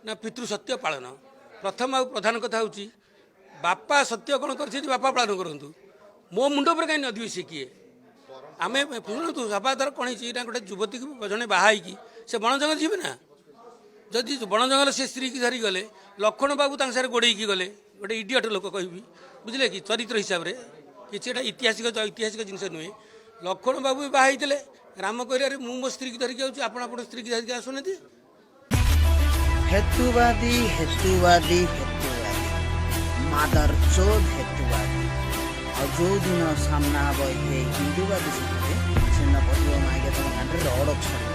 ना पितृ सत्य पालन प्रथम आ प्रधान कथा हूँ बापा सत्य कौन कर बापा पालन करूँ मो मुंड पर कहीं नदी सी किए आम शुणु सभा द्वारा कौन है गोटे युवती जड़े बाहर से बण जंगल जी ना जदि बण जंगल से स्त्री की धरी गले लक्ष्मण बाबू सारे गोड़े गले गोटे इडियट लोक कह बुझे कि चरित्र हिसाब से किसी ऐतिहासिक जिनस नुहे लक्ष्मण बाबू भी बाहर राम कह मु मो स्त्री की धरिकी आऊँ आप स्त्री की धरिकी आसुना हेतुवादी हेतुवादी हेतुवादी मादरचोद हेतुवादी और जो दिन सामना हम ये हिंदूवादी से न पड़ो माइक तुम गाँव रड़